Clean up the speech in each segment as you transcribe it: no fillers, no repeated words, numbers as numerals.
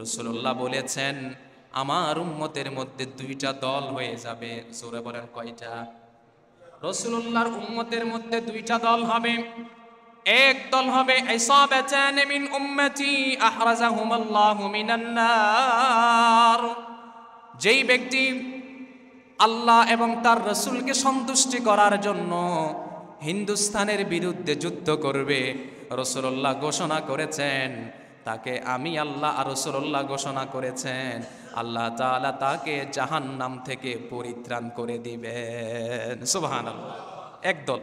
রাসূলুল্লাহ বলেছেন আমার উম্মতের মধ্যে দুইটা দল হয়ে যাবে। সূরা বলেন কয়টা? রাসূলুল্লাহর উম্মতের মধ্যে দুইটা দল হবে। এক দল হবে ইসাবাতান মিন উম্মতি আহরাজাহুমুল্লাহু মিনান নার, যেই ব্যক্তি আল্লাহ এবং তার রাসূলকে সন্তুষ্টি করার জন্য হিন্দুস্তানের বিরুদ্ধে যুদ্ধ করবে। রাসূলুল্লাহ ঘোষণা করেছেন তাকে আমি আল্লাহ আর রাসূলুল্লাহ ঘোষণা করেছেন আল্লাহ তাআলা তাকে জাহান্নাম থেকে পরিত্রাণ করে দিবেন। সুবহানাল্লাহ। একদল।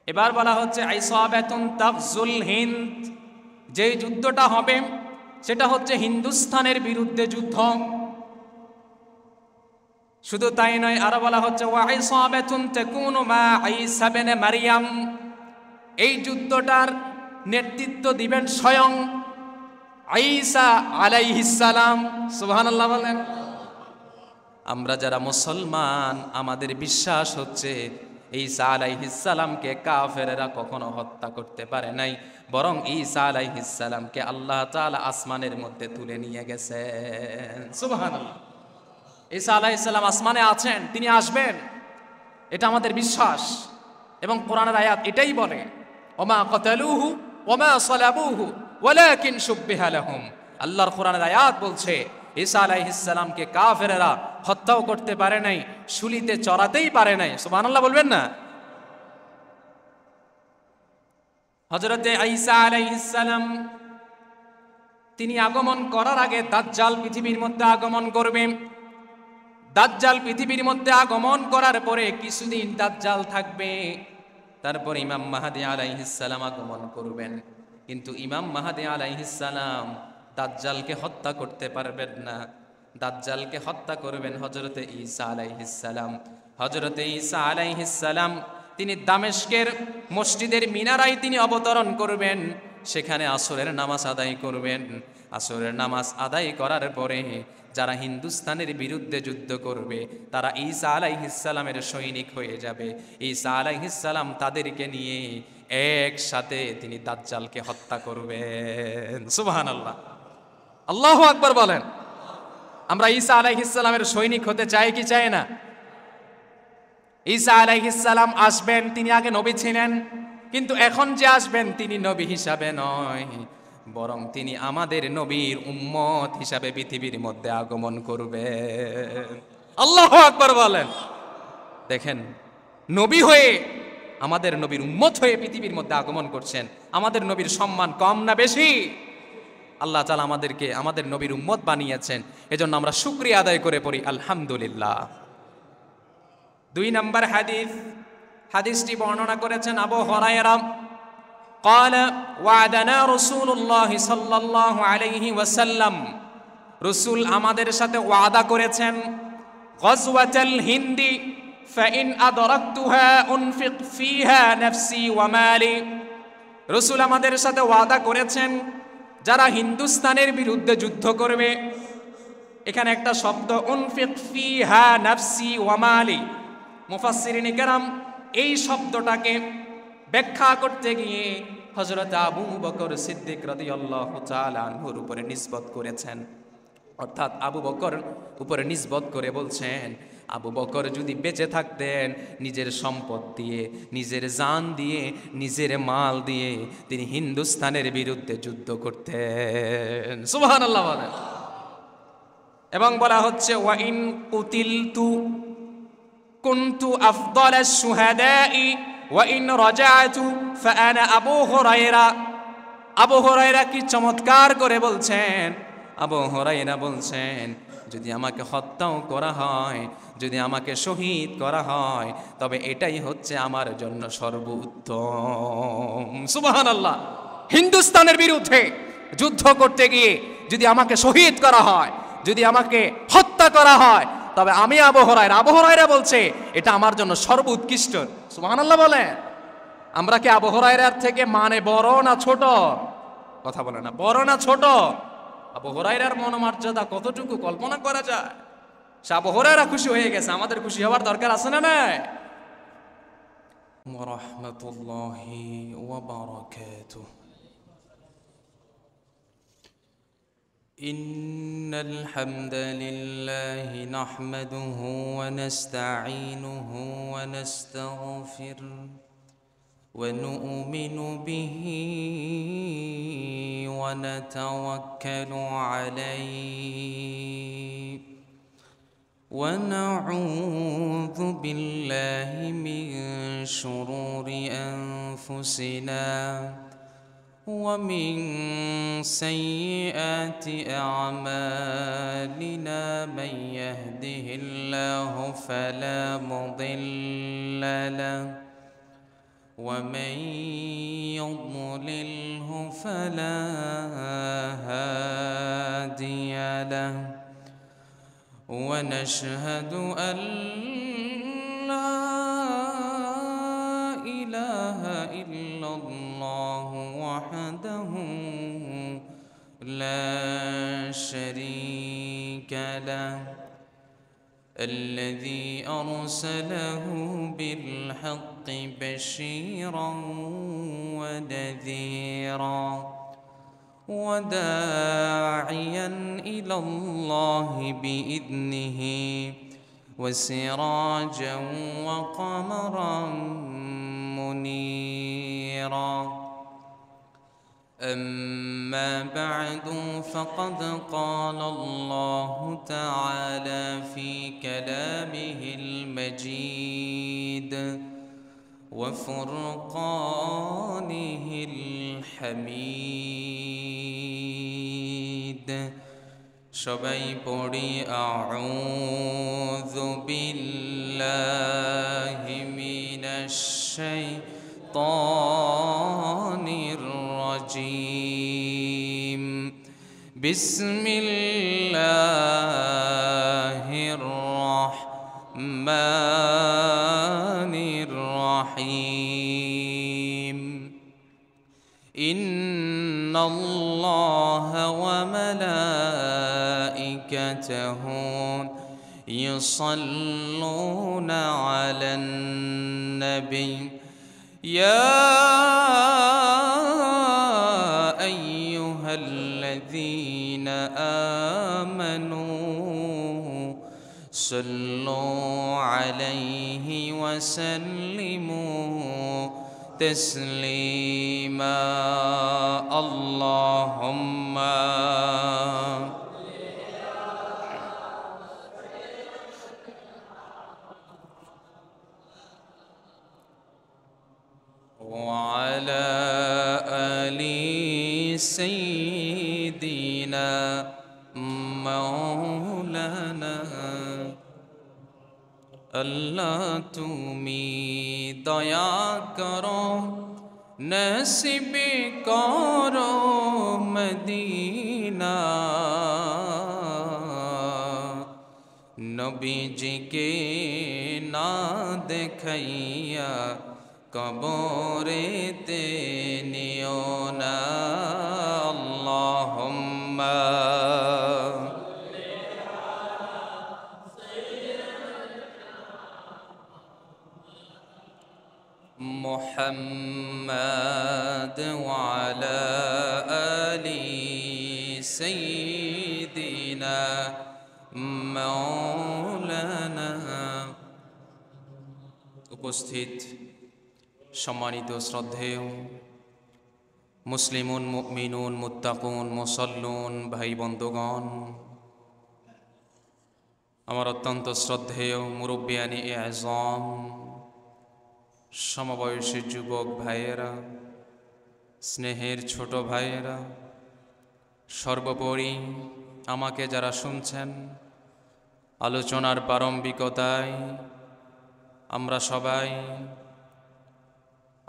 এবার বলা হচ্ছে ইসাবাতুন তাগজুল হিন্দ, যেই যুদ্ধটা হবে সেটা হচ্ছে হিন্দুস্তানের বিরুদ্ধে যুদ্ধ। শুধু তাই নয়, আরো বলা হচ্ছে ওয়া ইসাবাতুন তাকুনু মা ঈসা ইবনে মারইয়াম, এই যুদ্ধটার নেতৃত্ব দিবেন স্বয়ং ঈসা আলাইহিস সালাম। সুবহানাল্লাহ বলেন। আমরা যারা মুসলমান আমাদের বিশ্বাস হচ্ছে ঈসা আলাইহিস সালামকে কাফেররা কখনো হত্যা করতে পারে নাই, বরং ঈসা আলাইহিস সালামকে আল্লাহ তাআলা আসমানের মধ্যে তুলে নিয়ে গেছেন। সুবহানাল্লাহ। ঈসা আলাইহিস সালাম আসমানে আছেন, তিনি আসবেন, এটা আমাদের বিশ্বাস। এবং কোরআনের আয়াত এটাই বলে ওমা কতালুহু ওমা সালাবুহু ওয়ালাকিন শুববিহা লাহুম। আল্লাহর কোরআনের আয়াত বলছে ঈসা আলাইহিস সালামকে কাফেররা হত্যাও করতে পারে নাই, শুলিতে চড়াতেই পারে নাই। সুবহানাল্লাহ বলবেন না? হযরতে ঈসা আলাইহিস সালাম তিনি আগমন করার আগে দাজ্জাল পৃথিবীর মধ্যে আগমন করবে। দাজ্জাল পৃথিবীর মধ্যে আগমন করার পরে কিছুদিন দাজ্জাল থাকবে, তারপর ইমাম মাহদী আলাইহিস সালাম আগমন করবেন। কিন্তু ইমাম মাহদী আলাইহিস সালাম দাজ্জালকে হত্যা করতে পারবেন না। দাজ্জালকে হত্যা করবেন হযরতে ঈসা আলাইহিস সালাম। হযরতে ঈসা আলাইহিস সালাম তিনি দামেস্কের মসজিদের মিনারায় তিনি অবতরণ করবেন, সেখানে আসরের নামাজ আদায় করবেন। আসরের নামাজ আদায় করার পরে যারা হিন্দুস্তানের বিরুদ্ধে যুদ্ধ করবে তারা ঈসা আলাইহিস সালামের সৈনিক হয়ে যাবে। ঈসা আলাইহিস সালাম তাদেরকে নিয়ে একসাথে তিনি দাজ্জালকে হত্যা করবেন। সুবহানাল্লাহ। আল্লাহু আকবার বলেন। আমরা ঈসা আলাইহিস সালামের সৈনিক হতে চাই কি চাই না? ঈসা আলাইহিস সালাম আসবেন, তিনি আগে নবী ছিলেন, কিন্তু এখন যে আসবেন তিনি নবী হিসাবে নয়, বরং তিনি আমাদের নবীর উম্মত হিসাবে পৃথিবীর মধ্যে আগমন করবেন। আল্লাহু আকবার বলেন। দেখেন, নবী হয়ে আমাদের নবীর উম্মত হয়ে পৃথিবীর মধ্যে আগমন করছেন। আমাদের নবীর সম্মান কম না বেশি? আল্লাহ তাআলা আমাদেরকে আমাদের নবীর উম্মত বানিয়েছেন, এজন্য আমরা শুকরিয়া আদায় করে পড়ি আলহামদুলিল্লাহ। 2 নম্বর হাদিস, হাদিসটি বর্ণনা করেছেন আবু হুরায়রা। قال وعدنا رسول الله صلى الله عليه وسلم, রাসূল আমাদের সাথে ওয়াদা করেছেন গজওয়াতুল হিন্দি فإن أدركتها أنفق فيها نفسي ومالي। রাসূল আমাদের সাথে ওয়াদা করেছেন যারা হিন্দুস্তানের বিরুদ্ধে যুদ্ধ করবে, এখানে একটা শব্দ উনফিক ফিহা নাফসি ওয়া মালি, মুফাসসিরিন ইকরাম এই শব্দটাকে ব্যাখ্যা করতে গিয়ে হযরত আবু বকর সিদ্দিক রাদিয়াল্লাহু তাআলা আনহুর উপরে নিসবত করেছেন। অর্থাৎ আবু বকর উপরে নিসবত করে বলছেন আবু বকর যদি বেঁচে থাকতেন নিজের সম্পদ দিয়ে, নিজের জান দিয়ে, নিজের মাল দিয়ে তিনি হিন্দুস্তানের বিরুদ্ধে যুদ্ধ করতেন। সুবহানাল্লাহ বলেন। এবং বলা হচ্ছে ওয়া ইন কুতিলতু কুনতু আফদালাশ শুহাদাই ওয়া ইন রাজাতু ফাআনা আবু হুরায়রা। আবু হুরায়রা কি চমৎকার করে বলছেন, আবু হুরায়রা বলছেন যদি আমাকে হত্যাও করা হয়, যদি আমাকে শহীদ করা হয়, তবে এটাই হচ্ছে আমার জন্য সর্বোত্তম। সুবহানাল্লাহ। হিন্দুস্তানের বিরুদ্ধে যুদ্ধ করতে গিয়ে যদি আমাকে শহীদ করা হয়, যদি আমাকে হত্যা করা হয়, তবে আমি আবু হুরায়রা বলছে এটা আমার জন্য সর্বোৎকৃষ্ট। সুবহানাল্লাহ বলেন। আমরা কি আবু হুরায়রার থেকে মানে বড় না ছোট? কথা বলে না, বড় না ছোট? আবু হুরায়রার মনোমর্যাদা কতটুকু কল্পনা করা যায়? সে আবু হুরায়রা খুশি হয়ে গেছে, আমাদের খুশি হওয়ার দরকার আছে না নাই? ওয়া রাহমাতুল্লাহি ওয়া বারাকাতুহু। إن الحمد لله نحمده ونستعينه ونستغفره ونؤمن به ونتوكل عليه ونعوذ بالله من شرور أنفسنا ومن سيئات أعمالنا من يهده الله فلا مضل له ومن يضلله فلا هادي له ونشهد أن لا إله إلا الله وحده لا شريك له الذي أرسله بالحق بشيرا ونذيرا وداعيا إلى الله بإذنه وسراجا وقمرا منيرا أما بعد فقد قال الله تعالى في كلامه المجيد وفرقانه الحميد সবাই পড়ি আউযু বিল্লাহি মিনাশ শাইতানির রাজীম বিসমিল্লাহির রাহমানির রাহিম ইন্নাল্লাহা ওয়া ملائكته يصلون على النبي يا أيها الذين آمنوا صلوا عليه وسلموا تسليما اللهم وعلى آل سيدنا مولانا আল্লাহ তুমি দয়া করো নসিব করো মদিনা নবীজিকে না দেখাইয়া কবরেতে নিও না আল্লাহুম্মা মুহাম্মাদ ওয়া আলা আলি সাইয়্যিদিনা মাওলানা। উপস্থিত সম্মানিত শ্রদ্ধেয় মুসলিমুন মুমিনুন মুত্তাকুন মুসল্লুন ভাই বন্ধুগণ, আমার অত্যন্ত শ্রদ্ধেয় মুরব্বিয়ানি আযম, সমবয়সী যুবক ভাইয়েরা, স্নেহের ছোট ভাইয়েরা, সর্বোপরি আমাকে যারা শুনছেন, আলোচনার প্রারম্ভিকতায় আমরা সবাই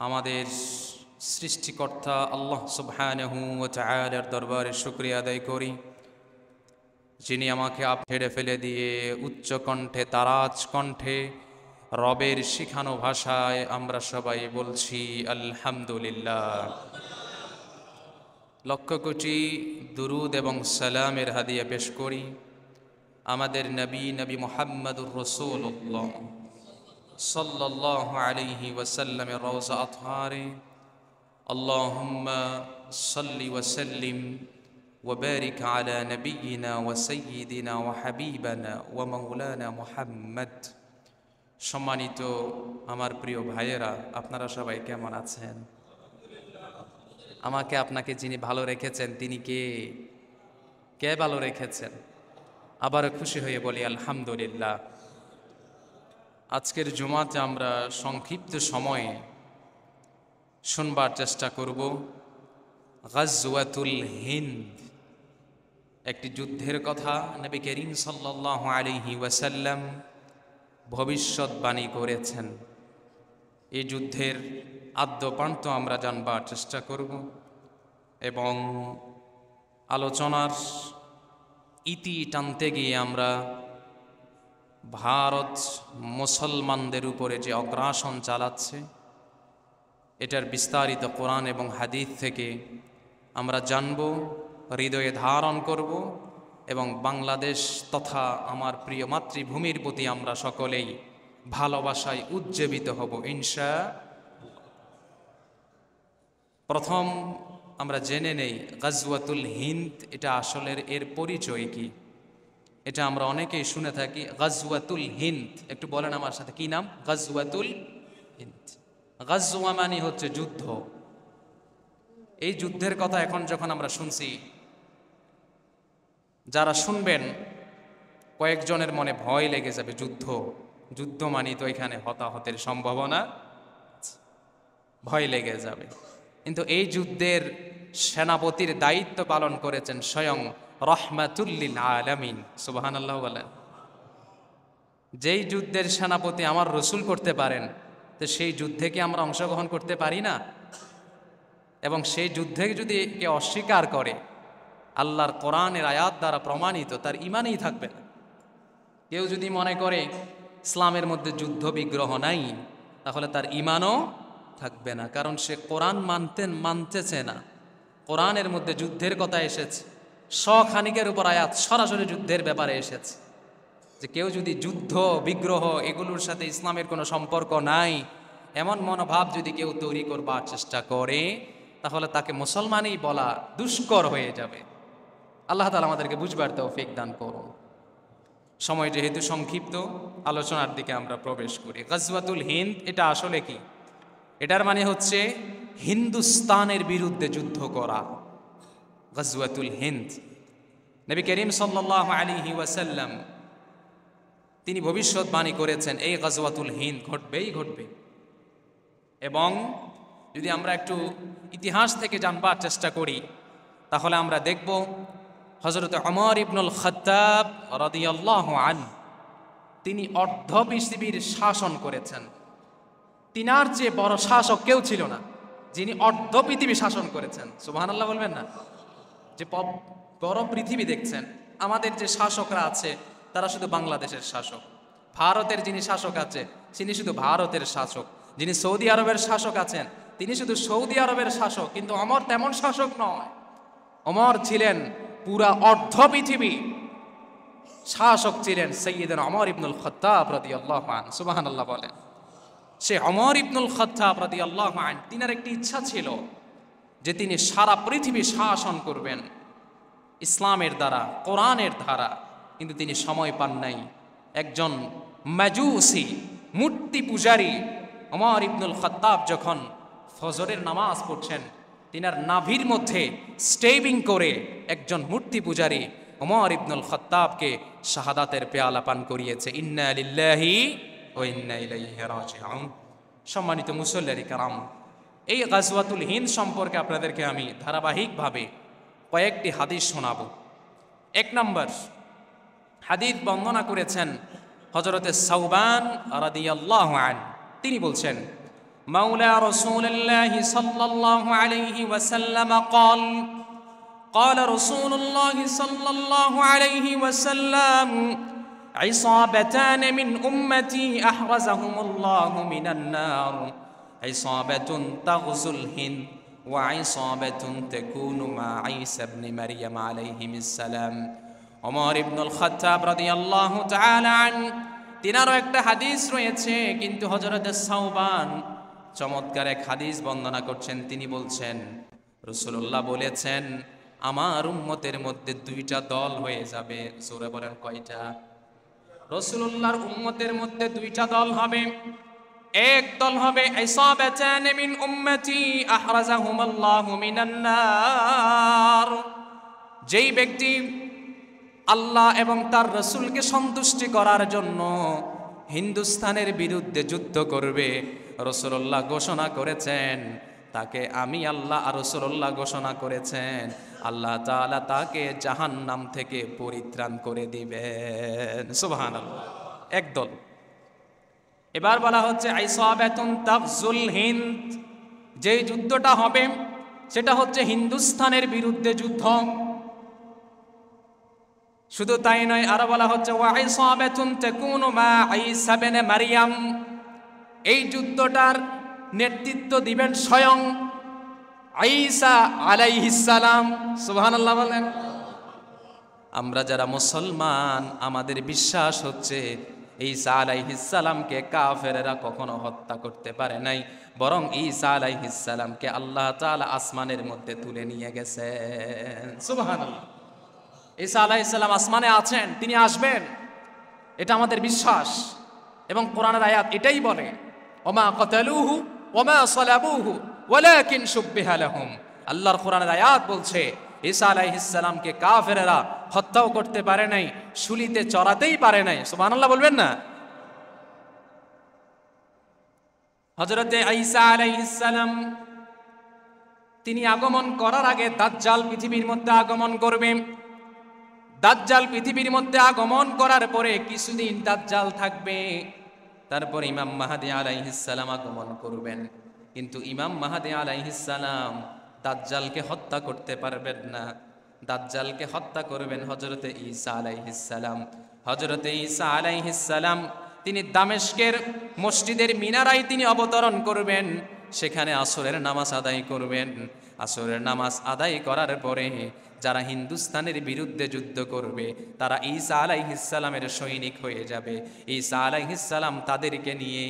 আমাদের সৃষ্টিকর্তা আল্লাহ সুবহানাহু ওয়া তাআলার দরবারে শুকরিয়া আদায় করি, যিনি আমাকে ছেড়ে ফেলে দিয়ে উচ্চ কণ্ঠে তারাজ কণ্ঠে রবের শিখানো ভাষায় আমরা সবাই বলছি আলহামদুলিল্লাহ। লক্ষ কোটি দুরুদ এবং সালামের হাদিয়া পেশ করি আমাদের নবী মুহাম্মদুর রাসূলুল্লাহ সাল্লাল্লাহু আলাইহি ওয়াসাল্লামের রওজা আতহারে। আল্লাহুম্মা সাল্লি ওয়া সাল্লিম وبارك على نبينا وسيدنا وحبيبنا ومولانا محمد সম্মানিত আমার প্রিয় ভাইয়েরা, আপনারা সবাই কেমন আছেন? আমাকে আপনাকে যিনি ভালো রেখেছেন তিনি কে? কে ভালো রেখেছেন? আবার খুশি হয়ে বলি আলহামদুলিল্লাহ। আজকের জুমাতে আমরা সংক্ষিপ্ত সময়ে শুনবার চেষ্টা করব গাজওয়াতুল হিন্দ, একটি যুদ্ধের কথা। নবী করিম সাল্লাল্লাহু আলাইহি ওয়াসাল্লাম ভবিষ্যৎবাণী করেছেন। এই যুদ্ধের আদ্যপান্ত আমরা জানবার চেষ্টা করব এবং আলোচনার ইতি টানতে গিয়ে আমরা ভারত মুসলমানদের উপরে যে অগ্রাসন চালাচ্ছে এটার বিস্তারিত কোরআন এবং হাদিস থেকে আমরা জানব, হৃদয়ে ধারণ করব এবং বাংলাদেশ তথা আমার প্রিয় মাতৃভূমির প্রতি আমরা সকলেই ভালোবাসায় উজ্জীবিত হব ইনশাআল্লাহ। প্রথম আমরা জেনে নেই গাজওয়াতুল হিন্দ এটা আসলে এর পরিচয় কি। এটা আমরা অনেকেই শুনে থাকি গাজওয়াতুল হিন্দ। একটু বলেন আমার সাথে, কি নাম? গাজওয়াতুল হিন্দ। গাজওয়া মানে হচ্ছে যুদ্ধ। এই যুদ্ধের কথা এখন যখন আমরা শুনছি, যারা শুনবেন কয়েকজনের মনে ভয় লেগে যাবে। যুদ্ধ মানে তো এখানে হতাহতের সম্ভাবনা, ভয় লেগে যাবে। কিন্তু এই যুদ্ধের সেনাপতির দায়িত্ব পালন করেছেন স্বয়ং রহমাতুল লিল আলামিন। সুবহানাল্লাহ বলেন। যেই যুদ্ধের সেনাপতি আমার রসুল করতে পারেন, তো সেই যুদ্ধে কি আমরা অংশগ্রহণ করতে পারি না? এবং সেই যুদ্ধে যদি কেউ অস্বীকার করে, আল্লাহর কোরআনের আয়াত দ্বারা প্রমাণিত, তার ইমানই থাকবে না। কেউ যদি মনে করে ইসলামের মধ্যে যুদ্ধ বিগ্রহ নাই, তাহলে তার ইমানও থাকবে না, কারণ সে কোরআন মানতেছে না। কোরআনের মধ্যে যুদ্ধের কথা এসেছে, শখানিকের উপর আয়াত সরাসরি যুদ্ধের ব্যাপারে এসেছে। যে কেউ যদি যুদ্ধ বিগ্রহ এগুলোর সাথে ইসলামের কোনো সম্পর্ক নাই এমন মনোভাব যদি কেউ তৈরি করবার চেষ্টা করে, তাহলে তাকে মুসলমানই বলা দুষ্কর হয়ে যাবে। আল্লাহ তাআলা আমাদেরকে বুঝবার তৌফিক দান করুন। সময় যেহেতু সংক্ষিপ্ত, আলোচনার দিকে আমরা প্রবেশ করি। গাজওয়াতুল হিন্দ এটা আসলে কি? এটার মানে হচ্ছে হিন্দুস্তানের বিরুদ্ধে যুদ্ধ করা। গাজওয়াতুল হিন্দ। নবী করিম সাল্লাল্লাহু আলাইহি ওয়াসাল্লাম তিনি ভবিষ্যৎবাণী করেছেন এই গাজওয়াতুল হিন্দ ঘটবে। এবং যদি আমরা একটু ইতিহাস থেকে জানবার চেষ্টা করি, তাহলে আমরা দেখব হযরত ওমর ইবনুল খাত্তাব রাদিয়াল্লাহু আনহু তিনি অর্ধ পৃথিবীর শাসন করেছেন। তিনার চেয়ে বড় শাসক কেউ ছিল না, যিনি অর্ধ পৃথিবী শাসন করেছেন। সুবহানাল্লাহ বলবেন না? যে বড় পৃথিবী দেখছেন, আমাদের যে শাসকরা আছে তারা শুধু বাংলাদেশের শাসক। ভারতের যিনি শাসক আছে তিনি শুধু ভারতের শাসক। যিনি সৌদি আরবের শাসক আছেন তিনি শুধু সৌদি আরবের শাসক। কিন্তু ওমর তেমন শাসক নয়। ওমর ছিলেন পুরা অর্ধ পৃথিবী শাসক, ছিলেন সাইয়্যিদুনা ওমর ইবনুল খাত্তাব রাদিয়াল্লাহু আনহু। সুবহানাল্লাহ বলেন। সে ওমর ইবনুল খাত্তাব রাদিয়াল্লাহু আনহু, তিনার একটি ইচ্ছা ছিল যে তিনি সারা পৃথিবী শাসন করবেন ইসলামের দ্বারা, কোরআনের দ্বারা। কিন্তু তিনি সময় পান নাই। একজন মাজুসি মূর্তি পূজারী ওমর ইবনুল খাত্তাব যখন ফজরের নামাজ পড়ছেন, তিনার নাভির মধ্যে স্টেবিং করে একজন মূর্তি পূজারী ওমর ইবনুল খাত্তাবকে শাহাদাতের পেয়ালা পান করিয়েছে। ইন্না লিল্লাহি ওয়া ইন্না ইলাইহি রাজিউন। সম্মানিত মুসল্লিয়ানি কারাম, এই গাজওয়াতুল হিন্দ সম্পর্কে আপনাদেরকে আমি ধারাবাহিকভাবে কয়েকটি হাদিস শোনাবো। এক নম্বর হাদিস বর্ণনা করেছেন হযরতে সাওবান রাদিয়াল্লাহু আনহু। তিনি বলছেন, মাওলা রাসূলুল্লাহ সাল্লাল্লাহু আলাইহি ওয়াসাল্লাম قال قال رسول الله صلى الله عليه وسلم عصابتان من أمتي أحرزهم الله من النار عصابة تغزو الهند وعصابة تكون مع عيسى بن مريم عليهم السلام। ওমর ইবনুল খাত্তাব রাদিয়াল্লাহু তাআলা আনহু তিনারও একটা হাদিস রয়েছে, কিন্তু হযরত সাওবান চমৎকার এক হাদিস বর্ণনা করছেন। তিনি বলছেন রাসূলুল্লাহ বলেছেন, আমার উম্মতের মধ্যে দুইটা দল হয়ে যাবে। সূরা বলেন কয়টা? রাসূলুল্লাহর উম্মতের মধ্যে দুইটা দল হবে। এক দল হবে ইসাবাতান মিন উম্মতি আহরাজাহুমুল্লাহু মিনান নার, যেই ব্যক্তি আল্লাহ এবং তার রাসূলকে সন্তুষ্টি করার জন্য হিন্দুস্তানের বিরুদ্ধে যুদ্ধ করবে, রাসূলুল্লাহ ঘোষণা করেছেন তাকে আমি আল্লাহ আর রাসূলুল্লাহ ঘোষণা করেছেন আল্লাহ তাআলা তাকে জাহান্নাম থেকে পরিত্রাণ করে দিবেন। সুবহানাল্লাহ। একদল। এবার বলা হচ্ছে আইসাবাতুন তাগজুল হিন্দ, যে যুদ্ধটা হবে সেটা হচ্ছে হিন্দুস্তানের বিরুদ্ধে যুদ্ধ। শুধু তাই নয়, আরো বলা হচ্ছে ওয়া আইসাবাতুন তাকুনু মা ঈসা ইবনে মারইয়াম, এই যুদ্ধটার নেতৃত্ব দিবেন স্বয়ং ঈসা আলাইহিস সালাম। সুবহানাল্লাহ বলেন। আমরা যারা মুসলমান, আমাদের বিশ্বাস হচ্ছে ঈসা আলাইহিস সালামকে কাফেররা কখনো হত্যা করতে পারে নাই, বরং ঈসা আলাইহিস সালামকে আল্লাহ তাআলা আসমানের মধ্যে তুলে নিয়ে গেছেন। সুবহানাল্লাহ। ঈসা আলাইহিস সালাম আসমানে আছেন, তিনি আসবেন, এটা আমাদের বিশ্বাস। এবং কোরআনের আয়াত এটাই বলে ওমা কাতালুহু ওমা সালাবুহু ওয়ালাকিন শুববিহা লাহুম। আল্লাহর কোরআনের আয়াত বলছে ঈসা আলাইহিস সালামকে কাফেররা হত্যাও করতে পারে নাই, শুলিতে চড়াতেই পারে নাই। সুবহানাল্লাহ বলবেন না? হযরতে ঈসা আলাইহিস সালাম তিনি আগমন করার আগে দাজ্জাল পৃথিবীর মধ্যে আগমন করবে। দাজ্জাল পৃথিবীর মধ্যে আগমন করার পরে কিছুদিন দাজ্জাল থাকবে, তারপর ইমাম মাহদী আলাইহিস সালাম আগমন করবেন। কিন্তু ইমাম মাহদী আলাইহিস সালাম দাজ্জালকে হত্যা করতে পারবেন না। দাজ্জালকে হত্যা করবেন হযরতে ঈসা আলাইহিস সালাম। হযরতে ঈসা আলাইহিস সালাম তিনি দামেস্কের মসজিদের মিনারায় তিনি অবতরণ করবেন, সেখানে আসরের নামাজ আদায় করবেন। আসরের নামাজ আদায় করার পরে যারা হিন্দুস্তানের বিরুদ্ধে যুদ্ধ করবে তারা ঈসা আলাইহিস সালামের সৈনিক হয়ে যাবে। ঈসা আলাইহিস সালাম তাদেরকে নিয়ে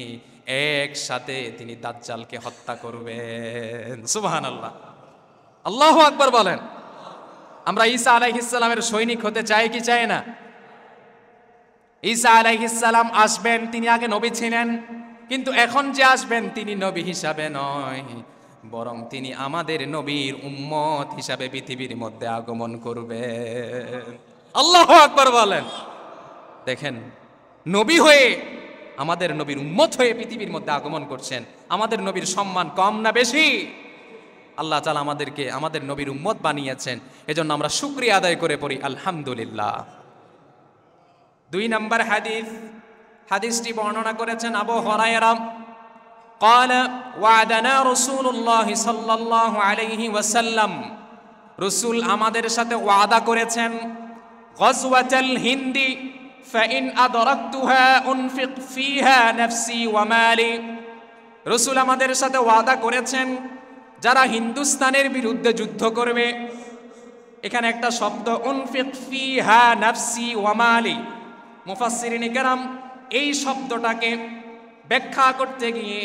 একসাথে তিনি দাজ্জালকে হত্যা করবেন। সুবহানাল্লাহ। আল্লাহু আকবার বলেন। আমরা ঈসা আলাইহিস সালামের সৈনিক হতে চাই কি চাই না? ঈসা আলাইহিস সালাম আসবেন, তিনি আগে নবী ছিলেন, কিন্তু এখন যে আসবেন তিনি নবী হিসাবে নয়, বরং তিনি আমাদের নবীর উম্মত হিসাবে পৃথিবীর মধ্যে আগমন করবেন। আল্লাহু আকবার বলেন। দেখেন, নবী হয়ে আমাদের নবীর উম্মত হয়ে পৃথিবীর মধ্যে আগমন করছেন। আমাদের নবীর সম্মান কম না বেশি? আল্লাহ তাআলা আমাদেরকে আমাদের নবীর উম্মত বানিয়েছেন, এজন্য আমরা শুকরিয়া আদায় করে পড়ি আলহামদুলিল্লাহ। 2 নম্বর হাদিস, হাদিসটি বর্ণনা করেছেন আবু হুরায়রা। قال وعدنا رسول الله صلى الله عليه وسلم, রাসূল আমাদের সাথে ওয়াদা করেছেন গজওয়াতুল হিন্দি فإن أدركتها أنفق فيها نفسي ومالي। রাসূল আমাদের সাথে ওয়াদা করেছেন যারা হিন্দুস্তানের বিরুদ্ধে যুদ্ধ করবে, এখানে একটা শব্দ উনফিক ফিহা নাফসি ওয়া মালি, মুফাসসিরিন কেরাম এই শব্দটাকে ব্যাখ্যা করতে গিয়ে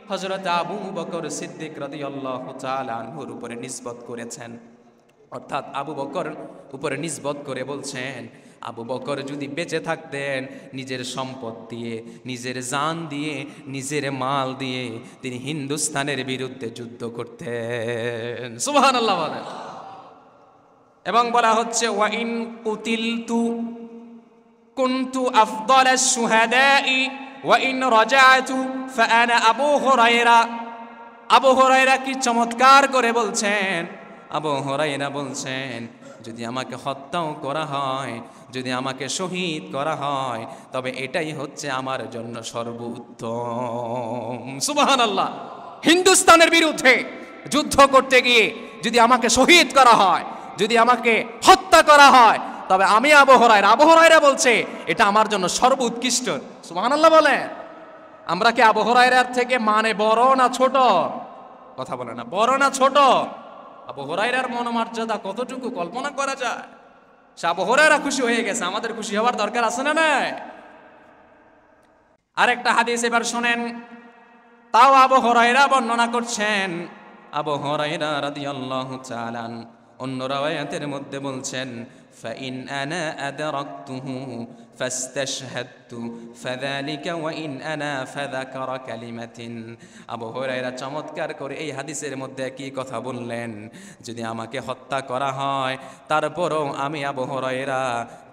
হযরত আবু বকর সিদ্দিক রাদিয়াল্লাহু তাআলা আনহুর উপরে নিসবত করেছেন। অর্থাৎ আবু বকর উপরে নিসবত করে বলছেন আবু বকর যদি বেঁচে থাকতেন নিজের সম্পদ দিয়ে, নিজের জান দিয়ে, নিজের মাল দিয়ে তিনি হিন্দুস্তানের বিরুদ্ধে যুদ্ধ করতেন। সুবহানাল্লাহ বলেন। এবং বলা হচ্ছে ওয়া ইন কুতিলতু কুনতু আফদালাশ শুহাদাই ওয়া ইন রাজাতু ফাআনা আবু হুরায়রা। আবু হুরায়রা কি চমৎকার করে বলছেন। আবু হুরায়রা বলছেন যদি আমাকে হত্যাও করা হয়, যদি আমাকে শহীদ করা হয়, তবে এটাই হচ্ছে আমার জন্য সর্বোত্তম। সুবহানাল্লাহ। হিন্দুস্তানের বিরুদ্ধে যুদ্ধ করতে গিয়ে যদি আমাকে শহীদ করা হয়, যদি আমাকে হত্যা করা হয়, তবে আমি আবু হুরায়রা বলছে এটা আমার জন্য সর্বোৎকৃষ্ট। সুবহানাল্লাহ বলেন। আমরা কি আবু হুরায়রার থেকে মানে বড় না ছোট? কথা বলে না, বড় না ছোট? আবু হুরায়রার মনোমর্যাদা কতটুকু কল্পনা করা যায়? সে আবু হুরায়রা খুশি হয়ে গেছে, আমাদের খুশি হওয়ার দরকার আছে না নাই? আরেকটা হাদিস এবার শুনেন, তাও আবু হুরায়রা বর্ণনা করছেন। আবু হুরায়রা রাদিয়াল্লাহু তাআলা অন্য রাওয়ায়াতের মধ্যে বলছেন ফাইন আনা আদরাকতুহু ফাস্তাশহাদতু ফাযালিকা ওয়া ইন আনা ফাযাকারা কালিমাতিন। আবু হুরায়রা চমৎকার করে এই হাদিসের মধ্যে কি কথা বললেন, যদি আমাকে হত্যা করা হয় তারপরও আমি আবু হুরায়রা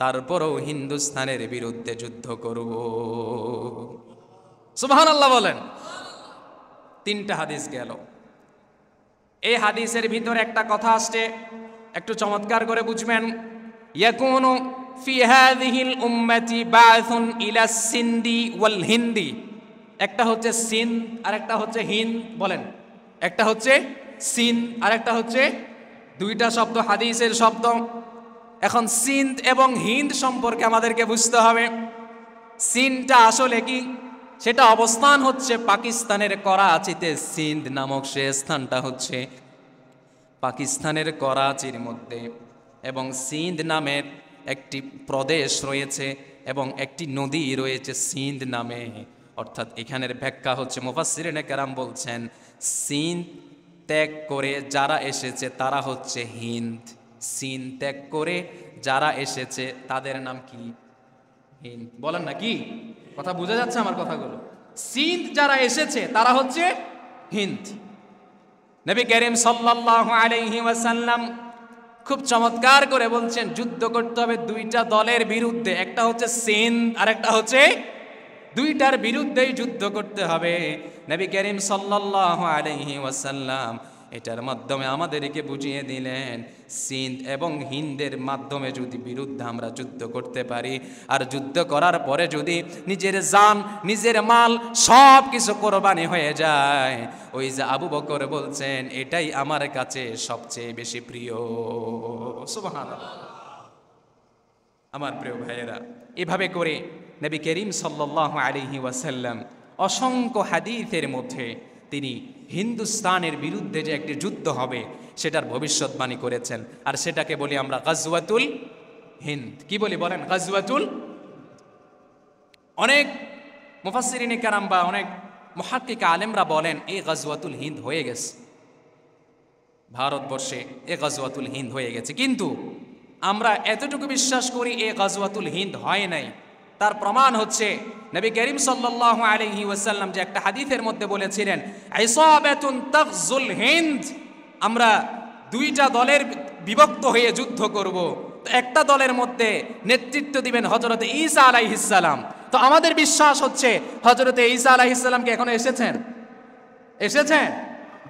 তারপরও হিন্দুস্তানের বিরুদ্ধে যুদ্ধ করব। সুবহানাল্লাহ বলেন। তিনটা হাদিস গেল। এই হাদিসের ভিতরে একটা কথা আসছে, একটু চমৎকার করে বুঝবেন। ইয়াকুনু ফি হাযিহিল উম্মতি বা'থুন ইলা সিন্দি ওয়াল হিন্দি। একটা হচ্ছে সিন্ধ আর একটা হচ্ছে হিন্দ। বলেন, একটা হচ্ছে সিন্ধ আর একটা হচ্ছে, দুইটা শব্দ হাদিসের শব্দ। এখন সিন্ধ এবং হিন্দ সম্পর্কে আমাদেরকে বুঝতে হবে। সিন্ধটা আসলে কি, সেটা অবস্থান হচ্ছে পাকিস্তানের করাচিতে। সিন্ধ নামক সে স্থানটা হচ্ছে পাকিস্তানের করাচির মধ্যে, এবং সিন্ধ নামের একটি প্রদেশ রয়েছে এবং একটি নদী রয়েছে সিন্ধ নামে। অর্থাৎ এখানের ব্যাখ্যা হচ্ছে, মুফাসসিরিনে কেরাম বলছেন সিন্ধ ত্যাগ করে যারা এসেছে তারা হচ্ছে হিন্দ। সিন্ধ ত্যাগ করে যারা এসেছে তাদের নাম কি? হিন্দ। বলেন না কি কথা, বোঝা যাচ্ছে আমার কথাগুলো? সিন্ধ যারা এসেছে তারা হচ্ছে হিন্দ। নবী করিম সাল্লাল্লাহু আলাইহি ওয়াসাল্লাম খুব চমৎকার করে বলছেন যুদ্ধ করতে হবে দুইটা দলের বিরুদ্ধে, একটা হচ্ছে সিন্ধ আর একটা হচ্ছে, দুইটার বিরুদ্ধেই যুদ্ধ করতে হবে। নবী করিম সাল্লাল্লাহু আলাইহি ওয়াসাল্লাম এটার মাধ্যমে আমাদেরকে বুঝিয়ে দিলেন সিন্ধ এবং হিন্দের মাধ্যমে যদি বিরুদ্ধে আমরা যুদ্ধ করতে পারি, আর যুদ্ধ করার পরে যদি নিজের জান নিজের মাল সব কিছু কোরবানি হয়ে যায়, ওই যে আবু বকর বলছেন এটাই আমার কাছে সবচেয়ে বেশি প্রিয়। সুবহানাল্লাহ। আমার প্রিয় ভাইয়েরা, এভাবে করে নবী করিম সাল্লাল্লাহু আলাইহি ওয়াসাল্লাম অসংখ্য হাদিসের মধ্যে তিনি হিন্দুস্তানের বিরুদ্ধে যে একটি যুদ্ধ হবে সেটার ভবিষ্যৎবাণী করেছেন। আর সেটাকে বলি আমরা গাজওয়াতুল হিন্দ। কি বলি বলেন? গাজওয়াতুল। অনেক মুফাসসিরিনে কেরাম বা অনেক মুহাক্কিক আলেমরা বলেন এই গাজওয়াতুল হিন্দ হয়ে গেছে, ভারতবর্ষে এই গাজওয়াতুল হিন্দ হয়ে গেছে। কিন্তু আমরা এতটুকু বিশ্বাস করি এই গাজওয়াতুল হিন্দ হয় নাই। তার প্রমাণ হচ্ছে নবী করিম সাল্লাল্লাহু আলাইহি ওয়াসাল্লাম যে একটা হাদিসের মধ্যে বলেছিলেন ইসাবাতুন তাগজুল হিন্দ, আমরা দুইটা দলের বিভক্ত হয়ে যুদ্ধ করব। তো একটা দলের মধ্যে নেতৃত্ব দিবেন হযরতে ঈসা আলাইহিস সালাম। তো আমাদের বিশ্বাস হচ্ছে হযরতে ঈসা আলাইহিস সালাম কি এখনো এসেছেন? এসেছেন।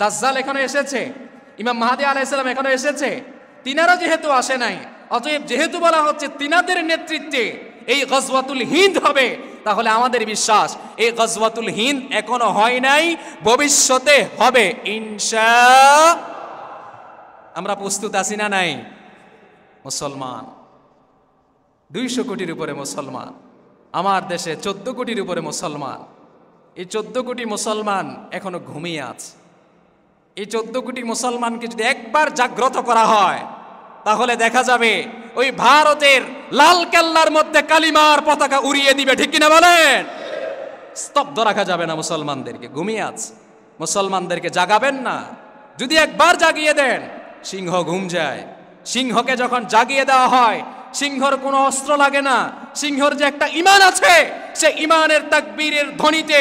দাজ্জাল এখনো এসেছে, ইমাম মাহদী আলাইহিস সালাম এখনো এসেছে। তিনারা যেহেতু আসে নাই, অতএব যেহেতু বলা হচ্ছে তিনাদের নেতৃত্বে এই গজওয়াতুল হিন্দ হবে, তাহলে আমাদের বিশ্বাস এই গজওয়াতুল হিন্দ এখনো হয় নাই, ভবিষ্যতে হবে ইনশাআল্লাহ। আমরা প্রস্তুত আছি না নাই? মুসলমান 200 কোটির উপরে মুসলমান, আমার দেশে 14 কোটির উপরে মুসলমান। এই 14 কোটি মুসলমান এখনো ঘুমিয়ে আছে। এই 14 কোটি মুসলমানকে যদি একবার জাগ্রত করা হয়, তাহলে দেখা যাবে ওই ভারতের লাল কেল্লার মধ্যে কালিমার পতাকা উড়িয়ে দিবে। ঠিক কিনা বলেন? স্তব্ধ রাখা যাবে না মুসলমানদেরকে। ঘুমিয়ে আছে, মুসলমানদেরকে জাগাবেন না। যদি একবার জাগিয়ে দেন, সিংহ ঘুম যায়। সিংহকে যখন জাগিয়ে দেওয়া হয়, সিংহর কোনো অস্ত্র লাগে না। সিংহর যে একটা ঈমান আছে, সে ঈমানের তাকবীরের ধ্বনিতে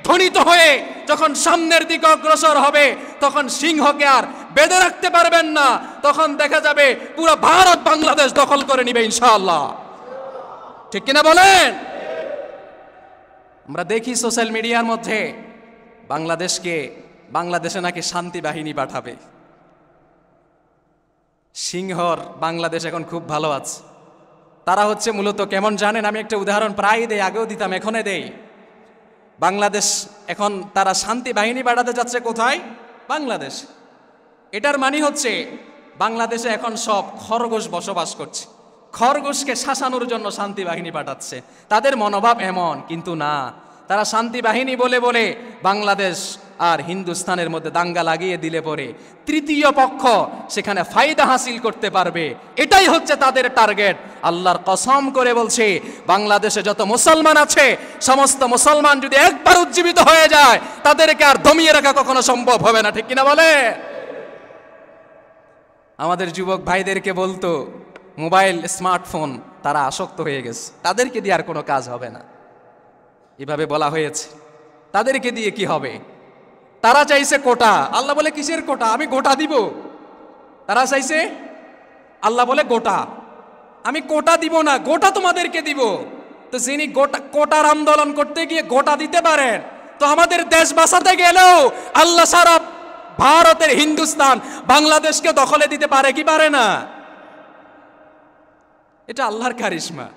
ধ্বনিত হয়ে যখন সামনের দিকে অগ্রসর হবে, তখন সিংহকে আর বেঁধে রাখতে পারবেন না। তখন দেখা যাবে পুরো ভারত বাংলাদেশ দখল করে নিবে ইনশাআল্লাহ। ঠিক কিনা বলেন? আমরা দেখি সোশ্যাল মিডিয়ার মধ্যে বাংলাদেশে নাকি শান্তি বাহিনী পাঠাবে। সিংহর বাংলাদেশ এখন খুব ভালো আছে। তারা হচ্ছে মূলত কেমন জানেন? আমি একটা উদাহরণ প্রায় দেই, আগেও দিতাম, এখনো দেই। বাংলাদেশ এখন তারা শান্তি বাহিনী পাঠাতে যাচ্ছে কোথায়? বাংলাদেশ। এটার মানে হচ্ছে বাংলাদেশে এখন সব খরগোশ বসবাস করছে, খরগোশকে শাসানোর জন্য শান্তি বাহিনী পাঠাচ্ছে। তাদের মনোভাব এমন, কিন্তু না, তারা শান্তি বাহিনী বলে বলে বাংলাদেশ আর হিন্দুস্তানের মধ্যে দাঙ্গা লাগিয়ে দিলে পরে তৃতীয় পক্ষ সেখানে ফায়দা হাসিল করতে পারবে। এটাই হচ্ছে তাদের টার্গেট। আল্লাহর কসম করে বলছে, বাংলাদেশে যত মুসলমান আছে, সমস্ত মুসলমান যদি একবার উজ্জীবিত হয়ে যায়, তাদেরকে আর দমিয়ে রাখা কখনো সম্ভব হবে না। ঠিক কিনা বলে? আমাদের যুবক ভাইদেরকে বলতো মোবাইল স্মার্টফোন তারা আসক্ত হয়ে গেছে, তাদেরকে দিয়ে আর কোনো কাজ হবে না, এভাবে বলা হয়েছে। তাদেরকে দিয়ে কি হবে? তারা চাইছে কোটা। আল্লাহ বলে কিসের কোটা? আমি গোটা দিব। তারা চাইছে, আল্লাহ বলে গোটা, আমি কোটা দিব না, গোটা তোমাদেরকে দিব। তো যিনি কোটার আন্দোলন করতে গিয়ে গোটা দিতে পারেন, তো আমাদের দেশ বাঁচাতে গেলেও আল্লাহ সারা ভারতের হিন্দুস্তান বাংলাদেশকে দখলে দিতে পারে কি পারে না? এটা আল্লাহর কারিশমা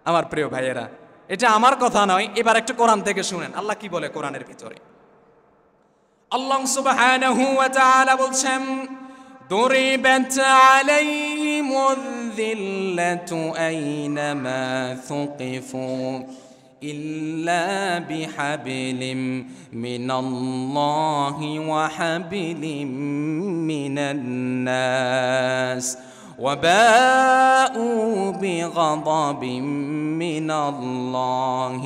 আমার প্রিয় ভাইয়েরা, এটা আমার কথা নয়। এবার একটু কোরআন থেকে শুনেন আল্লাহ কি বলে কোরআনের ভিতরে। আল্লাহ সুবহানাহু ওয়া তাআলা বলছেন, ضربت عليهم الذلة أينما ثقفوا إلا بحبل من الله وحبل من الناس وباءوا بغضب من الله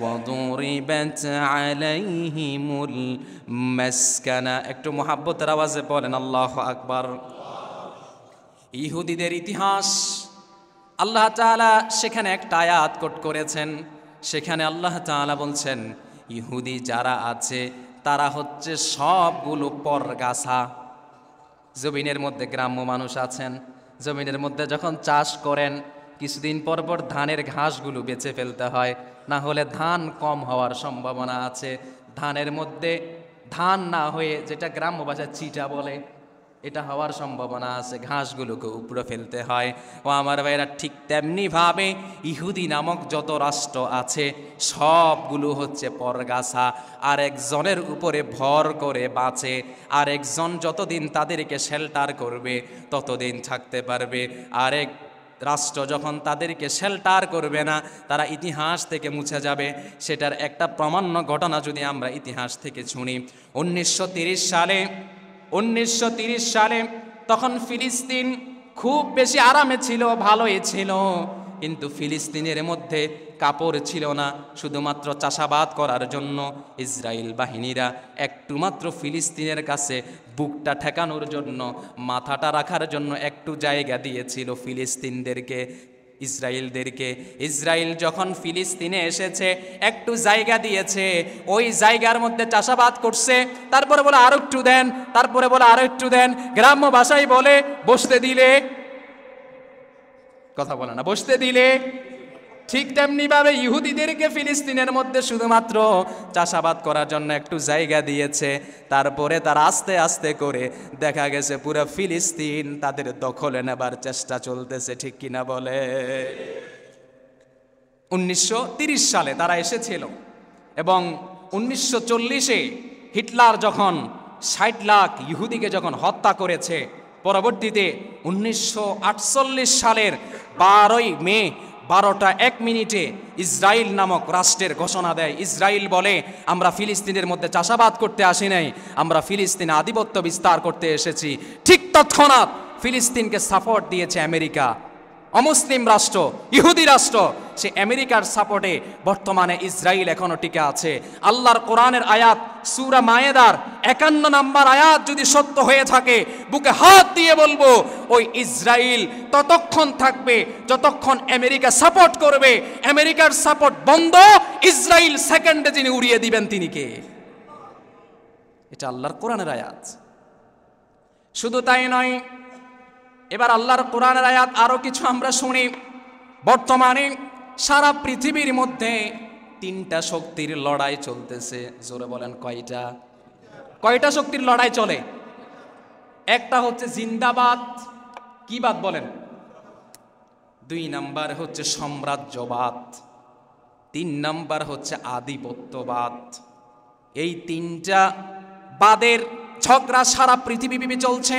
وضربت عليهم المسكنة। একটু মুহাব্বতের আওয়াজে বলেন আল্লাহু আকবার। ইহুদিদের ইতিহাস আল্লাহ তাআলা সেখানে একটা আয়াত কোট করেছেন। সেখানে আল্লাহ তাআলা বলছেন, ইহুদি যারা আছে তারা হচ্ছে সবগুলো পরগাছা। জমিনের মধ্যে গ্রাম্য মানুষ আছেন, জমিনের মধ্যে যখন চাষ করেন কিছুদিন পর পর ধানের ঘাসগুলো বেঁচে ফেলতে হয়, না হলে ধান কম হওয়ার সম্ভাবনা আছে। ধানের মধ্যে ধান না হয়ে যেটা গ্রাম্য ভাষায় চিটা বলে, এটা হওয়ার সম্ভাবনা আছে, ঘাসগুলোকে উপরে ফেলতে হয়। ও আমার ভাইরা, ঠিক তেমনিভাবে ইহুদি নামক যত রাষ্ট্র আছে সবগুলো হচ্ছে পরগাছা। আর একজনের উপরে ভর করে বাঁচে, আর একজন যতদিন তাদেরকে শেল্টার করবে ততদিন থাকতে পারবে। আরেক রাষ্ট্র যখন তাদেরকে শেল্টার করবে না, তারা ইতিহাস থেকে মুছে যাবে। সেটার একটা প্রামাণ্য ঘটনা যদি আমরা ইতিহাস থেকে শুনি, 1930 সালে তখন ফিলিস্তিন খুব বেশি আরামে ছিল, ভালোই ছিল, কিন্তু ফিলিস্তিনের মধ্যে কাপড় ছিল না। শুধুমাত্র চাষাবাদ করার জন্য ইসরায়েল বাহিনীরা একটু মাত্র ফিলিস্তিনের কাছে বুকটা ঠেকানোর জন্য, মাথাটা রাখার জন্য একটু জায়গা দিয়েছিল ফিলিস্তিনদেরকে, ইসরায়েলদেরকে। ইসরায়েল যখন ফিলিস্তিনে এসেছে একটু জায়গা দিয়েছে, ওই জায়গার মধ্যে চাষাবাদ করছে। তারপরে বলে আরো একটু দেন, তারপরে বলে আরো একটু দেন। গ্রাম্য ভাষায় বলে বসতে দিলে, কথা বলে না, বসতে দিলে। ঠিক তেমনিভাবে ইহুদিদেরকে ফিলিস্তিনের মধ্যে শুধুমাত্র চাষাবাদ করার জন্য একটু জায়গা দিয়েছে। তারপরে তারা আস্তে আস্তে করে দেখা গেছে পুরো ফিলিস্তিন তাদের দখলে নেবার চেষ্টা চলতেছে, ঠিক কিনা বলে। 1930 সালে তারা এসেছিল এবং 1940-এ হিটলার যখন 60 লাখ ইহুদিকে যখন হত্যা করেছে, পরবর্তীতে 1948 সালের 12ই মে 12:01 ইসরায়েল নামক রাষ্ট্রের ঘোষণা দেয়। ইসরায়েল বলে, আমরা ফিলিস্তিনের মধ্যে চাষাবাদ করতে আসি নাই, আমরা ফিলিস্তিনে আধিপত্য বিস্তার করতে এসেছি। ঠিক তৎক্ষণাৎ ফিলিস্তিনকে সাপোর্ট দিয়েছে আমেরিকা, অমুসলিম রাষ্ট্র, ইহুদি রাষ্ট্র। সে আমেরিকার সাপোর্টে বর্তমানে ইসরায়েল এখনো টিকে আছে। আল্লাহর কোরআনের আয়াত সূরা মায়েদার 51 নম্বর আয়াত যদি সত্য হয়ে থাকে, বুকে হাত দিয়ে বলবো, ওই ইসরায়েল ততক্ষণ থাকবে যতক্ষণ আমেরিকা সাপোর্ট করবে। আমেরিকার সাপোর্ট বন্ধ, ইসরায়েল সেকেন্ডে যিনি উড়িয়ে দিবেন তিনি কে? এটা আল্লাহর কোরআনের আয়াত। শুধু তাই নয়, এবার আল্লাহর কোরআনের আয়াত আরো কিছু আমরা শুনি। বর্তমানে সারা পৃথিবীর মধ্যে 3টা শক্তির লড়াই চলতেছে। জোরে বলেন কয়টা? কয়টা শক্তির লড়াই চলে? একটা হচ্ছে জিন্দাবাদ, কি বাদ বলেন? 2 নাম্বার হচ্ছে সাম্রাজ্যবাদ, 3 নাম্বার হচ্ছে আধিপত্যবাদ। এই 3টা বাদের ঝগড়া সারা পৃথিবীব্যাপী চলছে।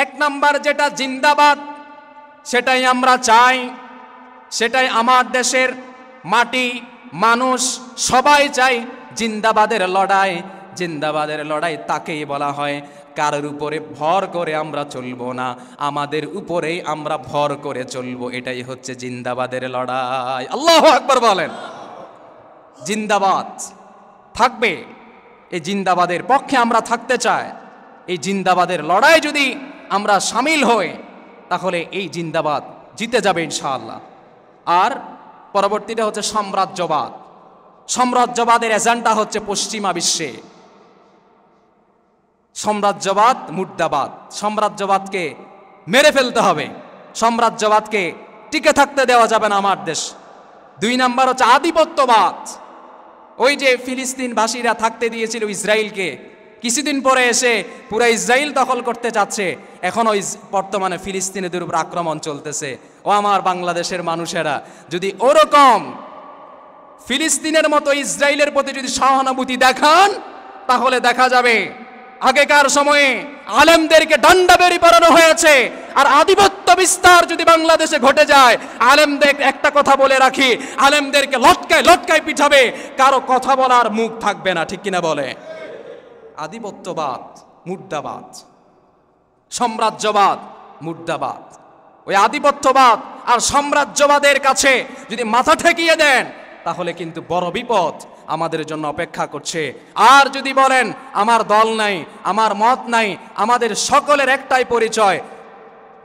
1 নাম্বার যেটা জিন্দাবাদ, সেটাই আমরা চাই, সেটাই আমার দেশের মাটি, মানুষ সবাই চাই। জিন্দাবাদের লড়াই, জিন্দাবাদের লড়াই তাকেই বলা হয় কারোর উপরে ভর করে আমরা চলবো না, আমাদের উপরেই আমরা ভর করে চলবো। এটাই হচ্ছে জিন্দাবাদের লড়াই। আল্লাহু আকবার বলেন। জিন্দাবাদ থাকবে, এই জিন্দাবাদের পক্ষে আমরা থাকতে চাই। এই জিন্দাবাদের লড়াই যদি আমরা সামিল হই, তাহলে এই জিন্দাবাদ জিতে যাবে ইনশাআল্লাহ। আর পরবর্তীটা হচ্ছে সাম্রাজ্যবাদ। সাম্রাজ্যবাদের এজেন্ডা হচ্ছে পশ্চিমা বিশ্বে। সাম্রাজ্যবাদ মুর্দাবাদ। সাম্রাজ্যবাদকে মেরে ফেলতে হবে, সাম্রাজ্যবাদকে টিকে থাকতে দেওয়া যাবে না আমার দেশ। 2 নাম্বার হচ্ছে আধিপত্যবাদ। ওই যে ফিলিস্তিনবাসীরা থাকতে দিয়েছিল ইসরায়েলকে, কিছুদিন পরে এসে পুরো ইসরায়েল দখল করতে যাচ্ছে। এখনো বর্তমানে ফিলিস্তিনিদের উপর আক্রমণ চলতেছে। ও আমার বাংলাদেশের মানুষেরা, যদি ওরকম ফিলিস্তিনের মতো ইসরায়েলের প্রতি যদি সহানুভূতি দেখান, তাহলে দেখা যাবে আগেকার সময়ে আলেমদেরকে ডান্ডা বেরি পরানো হয়েছে। আর আধিপত্য বিস্তার যদি বাংলাদেশে ঘটে যায়, আলেমদের একটা কথা বলে রাখি, আলেমদেরকে লটকায় লটকায় পিঠাবে, কারো কথা বলার মুখ থাকবে না। ঠিক কিনা বলে? আধিপত্যবাদ মুর্দাবাদ, সাম্রাজ্যবাদ মুর্দাবাদ। ওই আধিপত্যবাদ আর সাম্রাজ্যবাদের কাছে যদি মাথা ঠেকিয়ে দেন, তাহলে কিন্তু বড় বিপদ আমাদের জন্য অপেক্ষা করছে। আর যদি বলেন আমার দল নাই, আমার মত নাই, আমাদের সকলের একটাই পরিচয়,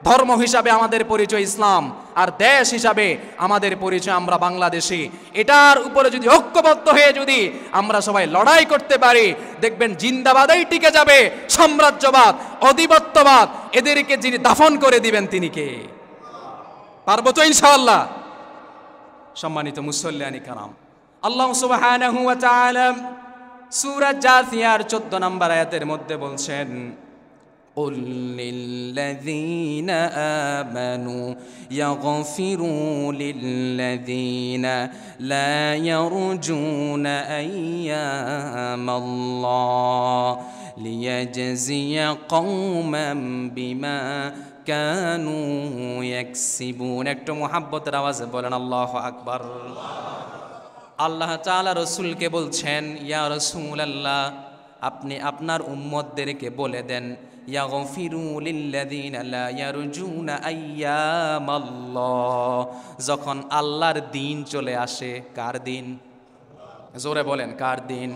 ধর্ম হিসাবে আমাদের পরিচয় ইসলাম, আর দেশ হিসাবে আমাদের পরিচয় আমরা বাংলাদেশী, এটার উপরে যদি ঐক্যবদ্ধ হয়ে যদি আমরা সবাই লড়াই করতে পারি, দেখবেন জিন্দাবাদেই টিকে যাবে। সাম্রাজ্যবাদ, আধিপত্যবাদ, এদেরকে যিনি দাফন করে দিবেন তিনি কে? পারবো তো ইনশাআল্লাহ। সম্মানিত মুসল্লিয়ানি কারাম, আল্লাহ সুবহানাহু ওয়া তাআলা সূরা জাসিয়ার 14 নম্বর আয়াতের মধ্যে বলছেন, قُل لِّلَّذِينَ آمَنُوا يَغْفِرُوا لِلَّذِينَ لَا يَرْجُونَ أَيَّامَ اللَّهِ لِيَجْزِيَ قَوْمًا بِمَا كَانُوا يَكْسِبُونَ। একটু মুহাব্বতের আওয়াজে বলেন আল্লাহু আকবার। আল্লাহ তাআলা রাসূলকে বলছেন, ইয়া রাসূলুল্লাহ, আপনি আপনার উম্মতদেরকে বলে দেন, ইয়াগফিরু লিল্লাযিনা লা ইয়ারজুনা আইয়ামাল্লাহ। যখন আল্লাহর দিন চলে আসে, কার দিন? জোরে বলেন, কার দিন?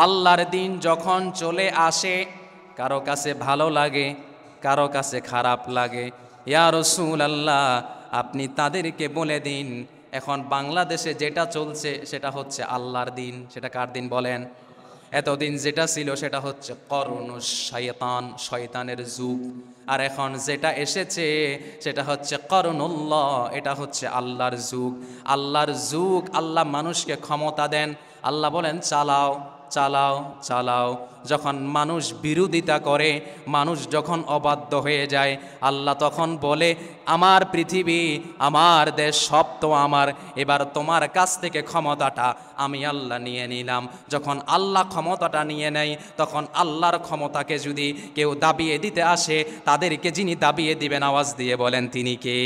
আল্লাহর দিন যখন চলে আসে, কারো কাছে ভালো লাগে, কারো কাছে খারাপ লাগে, ইয়া রাসূলুল্লাহ আপনি তাদেরকে বলে দিন, এখন বাংলাদেশে যেটা চলছে সেটা হচ্ছে আল্লাহর দিন। সেটা কার দিন বলেন? এতদিন যেটা ছিল সেটা হচ্ছে করুনুশ শয়তান, শয়তানের যুগ। আর এখন যেটা এসেছে সেটা হচ্ছে করুনুল্লাহ, এটা হচ্ছে আল্লাহর যুগ। আল্লাহর যুগ, আল্লাহ মানুষকে ক্ষমতা দেন। আল্লাহ বলেন চালাও চালাও চালাও। যখন মানুষ বিরোধিতা করে, মানুষ যখন অবাধ্য হয়ে যায়, আল্লাহ তখন বলে আমার পৃথিবী, আমার দেশ সব তো আমার, এবার তোমার কাছ থেকে ক্ষমতাটা আমি আল্লাহ নিয়ে নিলাম। যখন আল্লাহ ক্ষমতাটা নিয়ে নেয়, তখন আল্লাহর ক্ষমতাকে যদি কেউ দাবিয়ে দিতে আসে, তাদেরকে যিনি দাবিয়ে দিবেন আওয়াজ দিয়ে বলেন তিনি কে?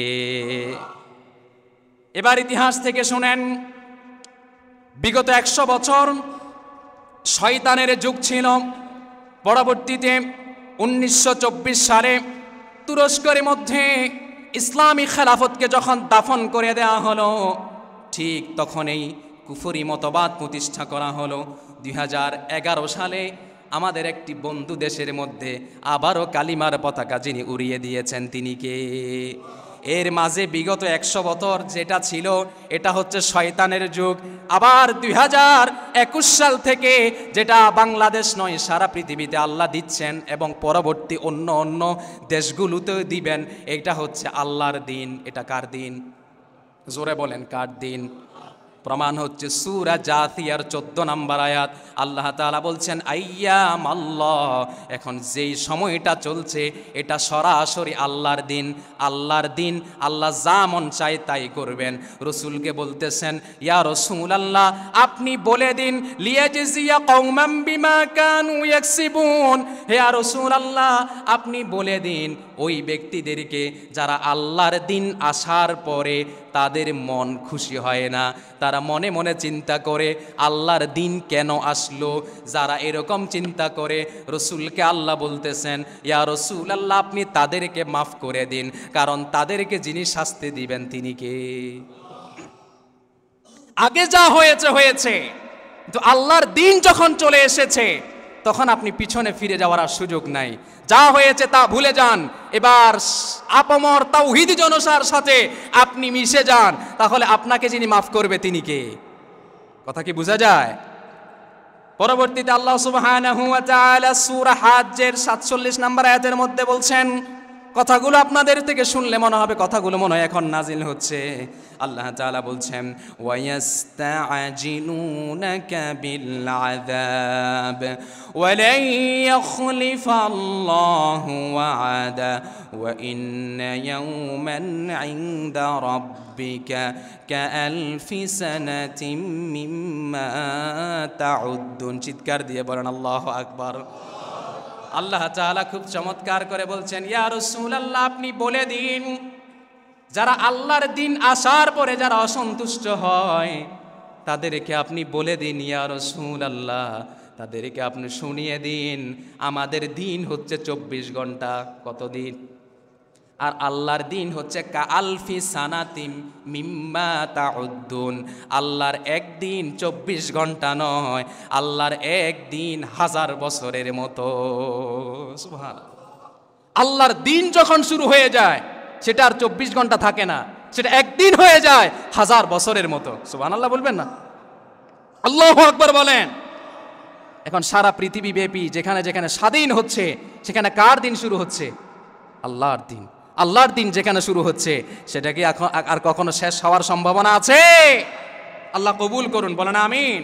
এবার ইতিহাস থেকে শুনেন, বিগত 100 বছর শয়তানের যুগ ছিল। পরবর্তীতে 1924 সালে তুরস্কের মধ্যে ইসলামী খেলাফতকে যখন দাফন করে দেওয়া হলো, ঠিক তখনই কুফরি মতবাদ প্রতিষ্ঠা করা হলো। 2011 সালে আমাদের একটি বন্ধু দেশের মধ্যে আবারও কালিমার পতাকা যিনি উড়িয়ে দিয়েছেন তিনি কে? এর মাঝে বিগত 100 বছর যেটা ছিল এটা হচ্ছে শয়তানের যুগ। আবার 2021 সাল থেকে যেটা বাংলাদেশ নয় সারা পৃথিবীতে আল্লাহ দিচ্ছেন এবং পরবর্তী অন্য অন্য দেশগুলোতেও দিবেন, এটা হচ্ছে আল্লাহর দিন। এটা কার দিন? জোরে বলেন, কার দিন? প্রমাণ হচ্ছে সূরা জাসিয়ার 14 নম্বর আয়াত। আল্লাহ তাআলা বলছেন আইয়াম আল্লাহ, এখন যেই সময়টা চলছে এটা সরাসরি আল্লাহর দিন। আল্লাহর দিন, আল্লাহ যা মন চায় তাই করবেন। রসুলকে বলতেছেন ইয়া রাসূলুল্লাহ আপনি বলে দিন লিয়াজজিয়া কওমান বিমা কানু ইয়াকসিবুন। হে রাসূলুল্লাহ আপনি বলে দিন ওই ব্যক্তিদেরকে যারা আল্লাহর দিন আসার পরে তাদের মন খুশি হয় না, তারা মনে মনে চিন্তা করে আল্লাহর দিন কেন আসলো। যারা এরকম চিন্তা করে, রসুলকে আল্লাহ বলতেছেন ইয়া রাসূলুল্লাহ আপনি তাদেরকে মাফ করে দিন, কারণ তাদেরকে যিনি শাস্তি দিবেন তিনি কে? আগে যা হয়েছে হয়েছে, কিন্তু আল্লাহর দিন যখন চলে এসেছে তখন আপনি পিছনে ফিরে যাওয়ার আর সুযোগ নাই। যা হয়েছে তা ভুলে যান, এবার আপমর তাওহীদি জনসার সাথে আপনি মিশে যান। তাহলে আপনাকে যিনি মাফ করবে তিনি কে? কথা কি বোঝা যায়? পরবর্তীতে আল্লাহ সুবহানাহু ওয়া তাআলা সূরা হাজ্জের 47 নম্বর আয়াতের মধ্যে বলছেন, কথাগুলো আপনাদের থেকে শুনলে মনে হবে কথাগুলো মনে হয় এখন নাজিল হচ্ছে। আল্লাহ তাআলা বলছেন, ওয়ায়াস্তা'জিলুনাকা বিল আযাব ওয়ালান ইয়াখলিফাল্লাহু ওয়া'দা ওয়া ইন্না ইয়াওমান 'ইনদা রাব্বিকা কাআলফি সানাতিন মিম্মা তা'উদ্দুন। চিৎকার দিয়ে বলেন আল্লাহু আকবার। আল্লাহ তাআলা খুব চমৎকার করে বলছেন, ইয়া রাসূলুল্লাহ, আপনি বলে দিন, যারা আল্লাহর দিন আসার পরে যারা অসন্তুষ্ট হয় তাদেরকে আপনি বলে দিন, ইয়া রাসূলুল্লাহ, তাদেরকে আপনি শুনিয়ে দিন, আমাদের দিন হচ্ছে 24 ঘন্টা। কত দিন? আর আল্লাহর দিন হচ্ছে কাআলফি সানাতিম মিম্মা তাউদ্দুন। আল্লাহর একদিন 24 ঘন্টা নয়, আল্লাহর একদিন 1000 বছরের মতো। সুবহানাল্লাহ। আল্লাহর দিন যখন শুরু হয়ে যায় সেটা আর 24 ঘন্টা থাকে না, সেটা একদিন হয়ে যায় 1000 বছরের মতো। সুবহানাল্লাহ বলবেন না? আল্লাহু আকবার বলেন। এখন সারা পৃথিবী ব্যাপী যেখানে যেখানে স্বাধীন হচ্ছে সেখানে কার দিন শুরু হচ্ছে? আল্লাহর দিন। আল্লাহর দিন যেখানে শুরু হচ্ছে সেটা কি এখন আর কখনো শেষ হওয়ার সম্ভাবনা আছে? আল্লাহ কবুল করুন, বলেন আমিন।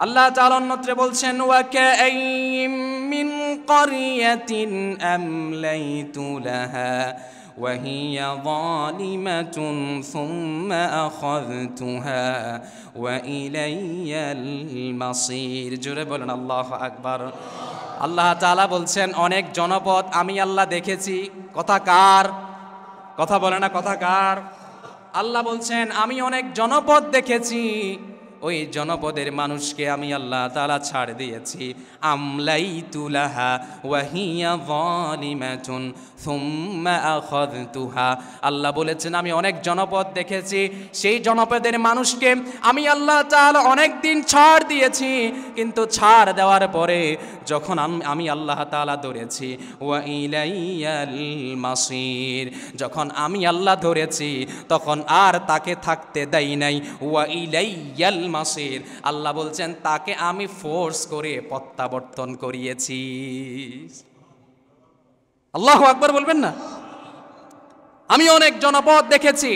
আল্লাহ তাআলা অন্যত্রে বলছেন, ওয়া কাআইয়িম মিন ক্বরিয়াতিন আমলাইতু লাহা ওয়া হিয়া যালিমাতুন সুম্মা আখাযতুহা ওয়া ইলাইয়াল মাসির। জোরে বলেন আল্লাহু আকবার। আল্লাহ তাআলা বলছেন, অনেক জনপদ আমি আল্লাহ দেখেছি। কথা কার? কথা বলে না, কথা কার? আল্লাহ বলছেন, আমি অনেক জনপদ দেখেছি, ওই জনপদের মানুষকে আমি আল্লাহ তাআলা ছাড় দিয়েছি। আমলাইতু লাহা ওয়া হিয়া যালিমাতুন সুম্মা আখাযতুহা। আল্লাহ বলেছেন, আমি অনেক জনপদ দেখেছি, সেই জনপদের মানুষকে আমি আল্লাহ তাআলা অনেক দিন ছাড় দিয়েছি, কিন্তু ছাড় দেওয়ার পরে যখন আমি আল্লাহ তাআলা ধরেছি, ওয়া ইলাইয়াল মাসির, যখন আমি আল্লাহ ধরেছি তখন আর তাকে থাকতে দেই নাই। ওয়া ইলাইয়াল মাসির, আল্লাহ বলছেন তাকে আমি ফোর্স করে প্রত্যাবর্তন করিয়েছি। আল্লাহু আকবার বলবেন না? আমি অনেক জনপদ দেখেছি,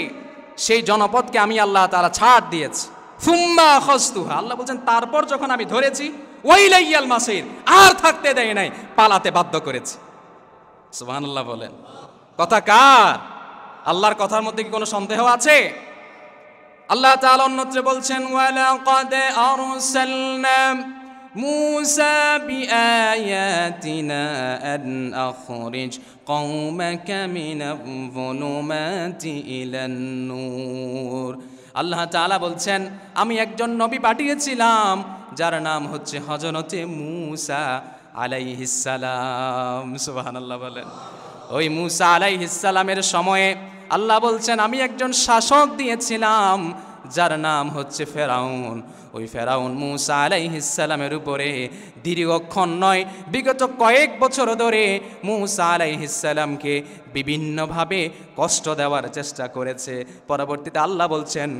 সেই জনপদকে আমি আল্লাহ তাআলা ছাড় দিয়েছি। সুম্মা আখাযতুহা, আল্লাহ বলছেন তারপর যখন আমি ধরেছি, ওয়া ইলাইয়াল মাসির, আর থাকতে দেয় নাই, পালাতে বাধ্য করেছি। সুবহানাল্লাহ বলেন। কথা কার? আল্লাহর কথার মধ্যে কি কোনো সন্দেহ আছে? আল্লাহ তাআলা অন্যত্রে বলছেন, ওয়ালাকাদ আরসালনা মূসা বিআয়াতিনা আন আখরিজ কওমাকা মিনায-যুলুমাতি ইলান নূর। আল্লাহ তাআলা বলছেন, আমি একজন নবী পাঠিয়েছিলাম যার নাম হচ্ছে হযরতে মূসা আলাইহিস সালাম। সুবহানাল্লাহ বলেন। ওই মূসা আলাইহিস সালামের সময়ে আল্লাহ বলছেন, আমি একজন শাসক দিয়েছিলাম যার নাম হচ্ছে ফেরাউন। ওই ফেরাউন মূসা আলাইহিস সালামের উপরে দীর্ঘক্ষণ নয়, বিগত কয়েক বছর ধরে মূসা আলাইহিস সালামকে বিভিন্নভাবে কষ্ট দেওয়ার চেষ্টা করেছে। পরবর্তীতে আল্লাহ বলছেন,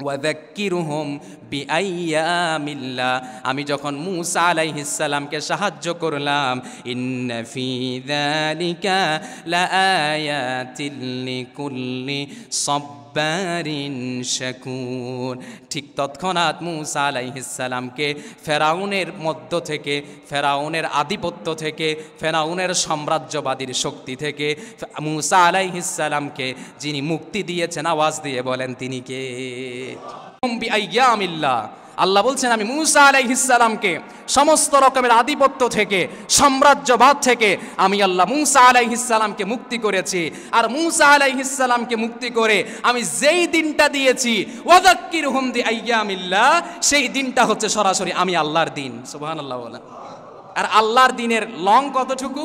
ওয়াযাক্কিরুহুম বিআইয়ামিল্লাহ, আমি যখন মূসা আলাইহিস সালামকে সাহায্য করলাম, ইন্না ফি যালিকা লাআয়াতিন লিকুল্লি সাব্বারিন শাকুর। ঠিক তৎক্ষণাৎ মূসা আলাইহিস সালামকে ফেরাউনের মধ্য থেকে, ফেরাউনের আধিপত্য থেকে, ফেরাউনের সাম্রাজ্যবাদীর শক্তি থেকে মূসা আলাইহিস সালামকে যিনি মুক্তি দিয়েছেন, আওয়াজ দিয়ে বলেন তিনি কে? আল্লাহ বলছেন, আমি মূসা আলাইহিস সালামকে সমস্ত রকমের আধিপত্য থেকে, সাম্রাজ্যবাদ থেকে আমি আল্লাহ মূসা আলাইহিস সালামকে মুক্তি করেছি। আর মূসা আলাইহিস সালামকে মুক্তি করে আমি যেই দিনটা দিয়েছি, ওয়াযাক্কিরহুম বিআইয়ামিল্লাহ, সেই দিনটা হচ্ছে সরাসরি আমি আল্লাহর দিন। সুবহানাল্লাহ বলেন। আর আল্লাহর দিনের লং কতটুকু?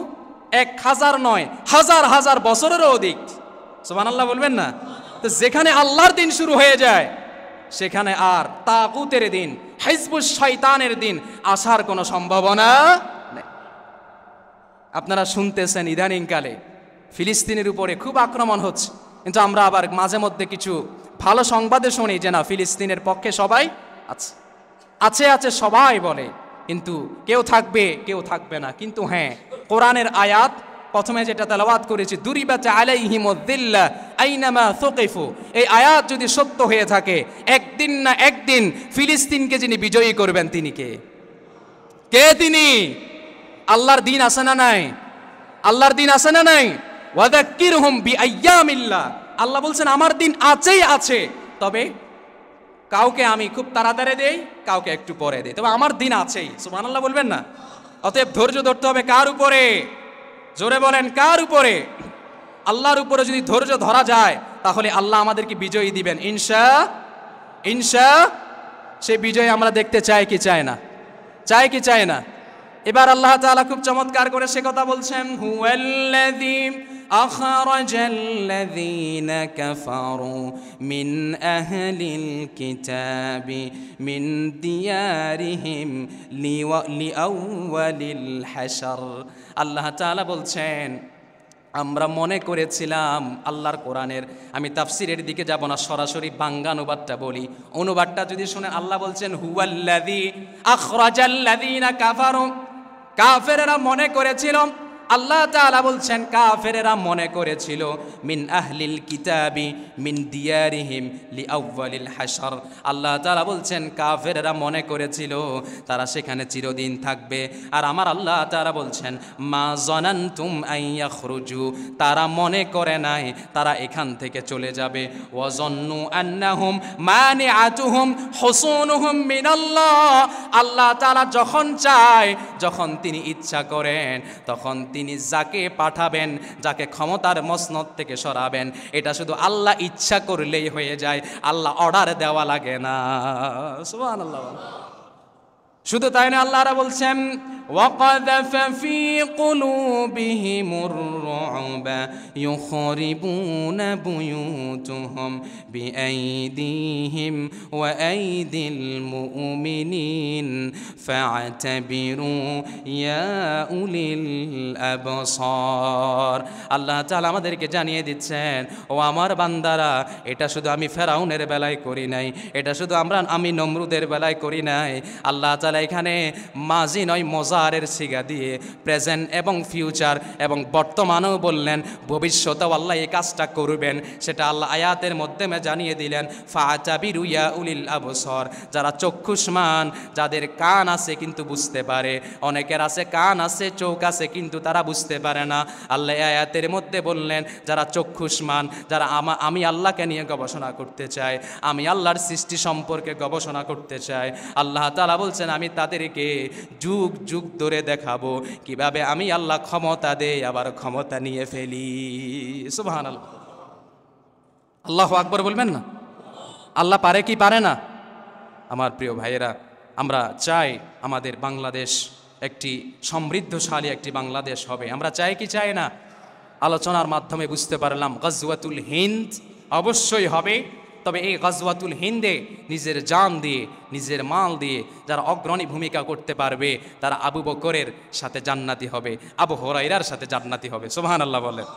1000 নয়, হাজার হাজার বছরেরও অধিক। সুবহানাল্লাহ বলবেন না? তো যেখানে আল্লাহর দিন শুরু হয়ে যায় সেখানে আর তাগুতের দিন, হিজবুশ শয়তানের দিন আসার কোনো সম্ভাবনা আপনারা শুনতেছেন ইদানিংকালে ফিলিস্তিনের উপরে খুব আক্রমণ হচ্ছে, কিন্তু আমরা আবার মাঝে মধ্যে কিছু ভালো সংবাদে শুনি যে না, ফিলিস্তিনের পক্ষে সবাই আছে আছে আছে সবাই বলে, কিন্তু কেউ থাকবে কেউ থাকবে না। কিন্তু হ্যাঁ, কোরআনের আয়াত প্রথমে যেটা তেলাওয়াত করেছি, দুরিবাত আলাইহিমুদ্দিল্লাহ আইনামা সুকিফু, এই আয়াত যদি সত্য হয়ে থাকে, একদিন না একদিন ফিলিস্তিনকে যিনি বিজয়ী করবেন তিনি কে? কে তিনি? আল্লাহর দিন আছে না নাই? আল্লাহর দিন আছে না নাই? ওয়াযাক্কিরহুম বিআইয়ামিল্লাহ, আল্লাহ বলছেন আমার দিন আছেই আছে, তবে কাউকে আমি খুব তাড়াতাড়ি দেই, কাউকে একটু পরে দেই, তবে আমার দিন আছেই। সুবহানাল্লাহ বলবেন না? অতএব ধৈর্য ধরতে হবে কার উপরে? জোরে বলেন কার উপরে? আল্লাহর উপরে যদি ধৈর্য ধরা যায় তাহলে আল্লাহ আমাদেরকে বিজয়ী দিবেন ইনশা। সেই বিজয় আমরা দেখতে চাই কি চাই না? চাই কি চাই না? এবার আল্লাহ তাআলা খুব চমৎকার করে সে কথা বলছেন, হুয়াল্লাযী আখরাজাল্লাযীনা কাফারু মিন আহলিল কিতাবি মিন দিয়ারিহিম লিআউয়ালিল হাশর। আল্লাহ তাআলা বলছেন, আমরা মনে করেছিলাম, আল্লাহর কোরআনের আমি তাফসিরের দিকে যাব না, সরাসরি বাংলা অনুবাদটা বলি। অনুবাদটা যদি শুনে, আল্লাহ বলছেন হুয়াল্লাযী আখরাজাল্লাযীনা কাফারু, কাফেরেরা মনে করেছিল, আল্লাহ তাআলা বলছেন কাফেরেরা মনে করেছিল, মিন আহলিল কিতাবি মিন দিয়ারিহিম লিআউয়ালিল হাশর, আল্লাহ তাআলা বলছেন কাফেরেরা মনে করেছিল তারা সেখানে চিরদিন থাকবে। আর আমার আল্লাহ তাআলা বলছেন মা যানানতুম আন ইয়াখরুজু, তারা মনে করে নাই তারা এখান থেকে চলে যাবে। ওয়া যান্নু আন্নাহুম মানিআতুহুম হুসুনুহুম মিনাল্লাহ, আল্লাহ তাআলা যখন চায়, যখন তিনি ইচ্ছা করেন, তখন তিনি যাকে পাঠাবেন, যাকে ক্ষমতার মসনদ থেকে সরাবেন, এটা শুধু আল্লাহ ইচ্ছা করলেই হয়ে যায়, আল্লাহ অর্ডার দেওয়া লাগে না। সুবহানাল্লাহ। শুধু তাই না, আল্লাহরা বলছেন وَقَذَفَ فِي قُلُوبِهِمُ الرُّعْبَ يُخْرِبُونَ بُيُوتَهُمْ بِأَيْدِيهِمْ وَأَيْدِي الْمُؤْمِنِينَ فَاعْتَبِرُوا يَا أُولِي الْأَبْصَارِ। আল্লাহ তাআলা আমাদেরকে জানিয়ে দিচ্ছেন, ও আমার বান্দারা, এটা শুধু আমি ফেরাউনের বেলায় করি নাই, এটা শুধু আমি নমরুদের বেলায় করি নাই। আল্লাহ তাআলা এখানে মাজি নয় মজারের সিগা দিয়ে প্রেজেন্ট এবং ফিউচার এবং বর্তমানেও বললেন, ভবিষ্যতেও আল্লাহ এই কাজটা করবেন, সেটা আল্লাহ আয়াতের মাধ্যমে জানিয়ে দিলেন। ফাতাবিরু ইয়া উলিল আবসার, যারা চক্ষুষ্মান, যাদের কান আছে কিন্তু বুঝতে পারে, অনেকের আছে কান আছে চোখ আছে কিন্তু তারা বুঝতে পারে না। আল্লাহ আয়াতের মধ্যে বললেন যারা চক্ষুষ্মান, যারা আমি আল্লাহকে নিয়ে গবেষণা করতে চাই, আমি আল্লাহর সৃষ্টি সম্পর্কে গবেষণা করতে চাই, আল্লাহ তাআলা বলছেন আমি তাদেরকে যুগ যুগ ধরে দেখাবো কিভাবে আমি আল্লাহ ক্ষমতা দেই আবার ক্ষমতা নিয়ে ফেলি। সুবহানাল্লাহ। আল্লাহু আকবার বলবেন না? আল্লাহ পারে কি পারে না? আমার প্রিয় ভাইয়েরা, আমরা চাই আমাদের বাংলাদেশ একটি সমৃদ্ধশালী একটি বাংলাদেশ হবে। আমরা চাই কি চাই না? আলোচনার মাধ্যমে বুঝতে পারলাম গজওয়াতুল হিন্দ অবশ্যই হবে, তবে এই গজওয়াতুল হিন্দে নিজের জান দিয়ে, নিজের মাল দিয়ে যারা অগ্রণী ভূমিকা করতে পারবে তারা আবু বকরের সাথে জান্নাতি হবে, আবু হুরায়রার সাথে জান্নাতি হবে। সুবহানাল্লাহ বলেন।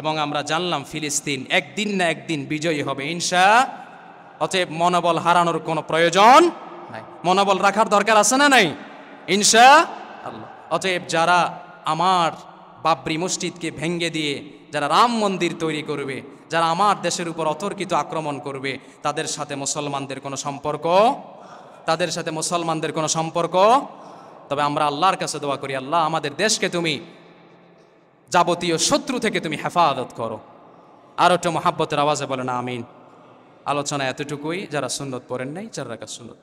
এবং আমরা জানলাম ফিলিস্তিন একদিন না একদিন বিজয়ী হবে ইনশাআল্লাহ। অতএব মনোবল হারানোর কোনো প্রয়োজন নাই, মনোবল রাখার দরকার আছে না নাই? ইনশাআল্লাহ। অতএব যারা আমার বাবরি মসজিদকে ভেঙ্গে দিয়ে যারা রাম মন্দির তৈরি করবে, যারা আমার দেশের উপর অতর্কিত আক্রমণ করবে, তাদের সাথে মুসলমানদের কোনো সম্পর্ক, তাদের সাথে মুসলমানদের কোনো সম্পর্ক। তবে আমরা আল্লাহর কাছে দোয়া করি, আল্লাহ আমাদের দেশকে তুমি যাবতীয় শত্রু থেকে তুমি হেফাজত করো। আর একটু মহাব্বতের আওয়াজে বলেন আমিন। আলোচনা এতটুকুই। যারা সুন্নত পড়েন নাই 4 রাকাত সুন্নত।